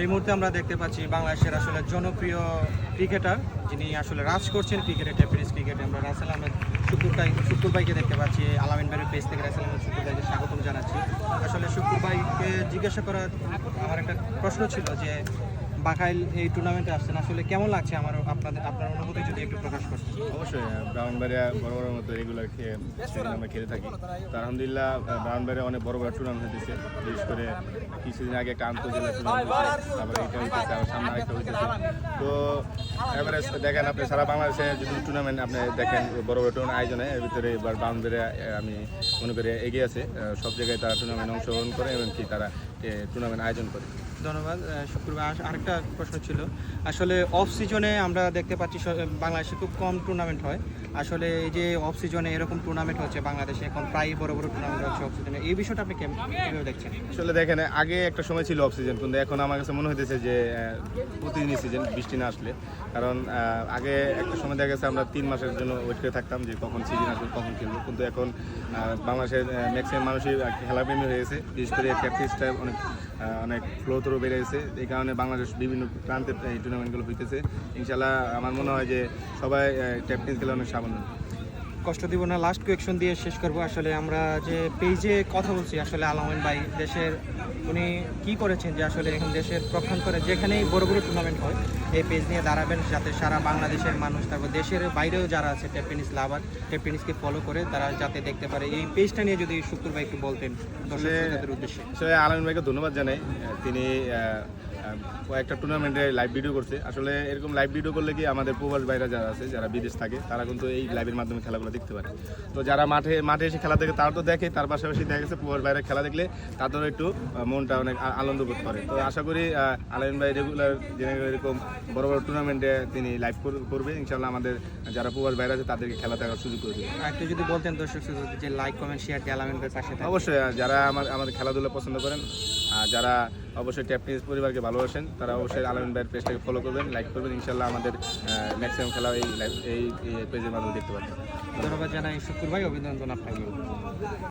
এই মুহূর্তে আমরা দেখতে পাচ্ছি বাংলাদেশের আসলে জনপ্রিয় ক্রিকেটার যিনি আসলে রাজ করছেন ক্রিকেটে, টেনিস ক্রিকেটে। আমরা রাসেল আহমেদ শুকুর ভাইকে দেখতে পাচ্ছি। আলামিন ভাইয়ের পেজ থেকে রাসেল আহমেদ শুকুর ভাইকে স্বাগতম জানাচ্ছি। আসলে শুকুর ভাইকে জিজ্ঞাসা করার আমার একটা প্রশ্ন ছিল যে বাকাইল এই টুর্নামেন্টে আসছেন, আসলে কেমন লাগছে আপনার অনুভূতি যদি একটু প্রকাশ করতেন। অবশ্যই ব্রাউনবাড়িয়া বড় বড় মতো রেগুলার আমরা খেলে থাকি। তো আলহামদুলিল্লাহ ব্রাউনবাড়িয়া অনেক বড় বড় টুর্নামেন্ট হতেছে, বিশেষ করে কিছুদিন আগে একটা আন্তর্জেলা টুর্নামেন্ট হয়েছে, তারপরে এটা হইতেছে, আবার সামনে আরেকটা হইতেছে। তো এবারে দেখেন আপনি সারা বাংলাদেশে যদি টুর্নামেন্ট আপনি দেখেন বড় বড় টুর্নামেন্ট আয়োজনে, এর ভিতরে এবার ব্রাউনবাড়িয়া আমি মনে করি এগিয়ে আছে। সব জায়গায় তারা টুর্নামেন্ট অংশগ্রহণ করে এবং কি তারা টুর্নামেন্ট আয়োজন করে। ধন্যবাদ শুক্রবার। আরেকটা প্রশ্ন ছিল, আসলে অফ সিজনে আমরা দেখতে পাচ্ছি বাংলাদেশে খুব কম টুর্নামেন্ট হয়। আসলে এই যে অফ সিজনে এরকম টুর্নামেন্ট হচ্ছে বাংলাদেশে, এখন প্রায় বড় বড় টুর্নামেন্ট হচ্ছে অফ সিজনে, এই বিষয়টা আপনি কীভাবে দেখছেন? আসলে দেখেন আগে একটা সময় ছিল অফ সিজন, কিন্তু এখন আমার কাছে মনে হইতেছে যে প্রতিদিনই সিজন বৃষ্টি না আসলে। কারণ আগে একটা সময় দেখা গেছে আমরা 3 মাসের জন্য ওয়েট করে থাকতাম যে কখন সিজন আসবে, কখন খেলবো। কিন্তু এখন বাংলাদেশের ম্যাক্সিমাম মানুষই খেলাপ্রেমী হয়ে গেছে, বিশেষ করে প্র্যাকটিসটা অনেক ফ্লো থ্রো বেড়ে গেছে। এই কারণে বাংলাদেশ বিভিন্ন প্রান্তে এই টুর্নামেন্টগুলো হইতেছে। ইনশাল্লাহ আমার মনে হয় যে সবাই টেনিস খেলে অনেক সামান্য। কষ্ট দিব না, লাস্ট কোয়েকশন দিয়ে শেষ করবো। আসলে আমরা যে পেজে কথা বলছি, আসলে আলামিন ভাই দেশের উনি কি করেছেন যে আসলে এখন দেশের পক্ষান্তরে যেখানেই বড় বড় টুর্নামেন্ট হয় এই পেজ নিয়ে দাঁড়াবেন, যাতে সারা বাংলাদেশের মানুষ, তারপর দেশের বাইরেও যারা আছে টেনিস লাভার, টেনিসকে ফলো করে তারা যাতে দেখতে পারে। এই পেজটা নিয়ে যদি শুক্র ভাই একটু বলতেন দর্শকদের উদ্দেশ্যে। আসলে আলামিন ভাইকে ধন্যবাদ জানাই। তিনি কয়েকটা টুর্নামেন্টে লাইভ ভিডিও করছে। আসলে এরকম লাইভ ভিডিও করলে কি আমাদের প্রবাস ভাইরা যারা আছে, যারা বিদেশ থাকে, তারা কিন্তু এই লাইভের মাধ্যমে খেলাগুলো দেখতে পারে। তো যারা মাঠে এসে খেলা দেখে তারা তো দেখে, তার পাশাপাশি দেখা গেছে প্রবাস ভাইরা খেলা দেখলে তাদেরও একটু মনটা অনেক আনন্দ বোধ করে। তো আশা করি আলামিন ভাই রেগুলার এরকম বড় বড় টুর্নামেন্টে তিনি লাইভ করবে। ইনশাল্লাহ আমাদের যারা প্রবাস ভাইরা আছে তাদেরকে খেলা দেখার সুযোগ করে দেবে। একটু যদি বলতেন দর্শক যে লাইক কমেন্ট শেয়ার দিয়ে আলামিন ভাইয়ের পাশে থাকবেন। অবশ্যই যারা আমাদের খেলাধুলা পছন্দ করেন, যারা অবশ্যই টেনিস পরিবারকে ভালোবাসেন, তারা অবশ্যই আলামিন ভাইয়ের পেজটাকে ফলো করবেন, লাইক করবেন। ইনশাল্লাহ আমাদের ম্যাক্সিমাম খেলা এই পেজের মাধ্যমে দেখতে পাবেন। ধন্যবাদ জানাই শুক্র ভাই, অভিনন্দন আপনাকে।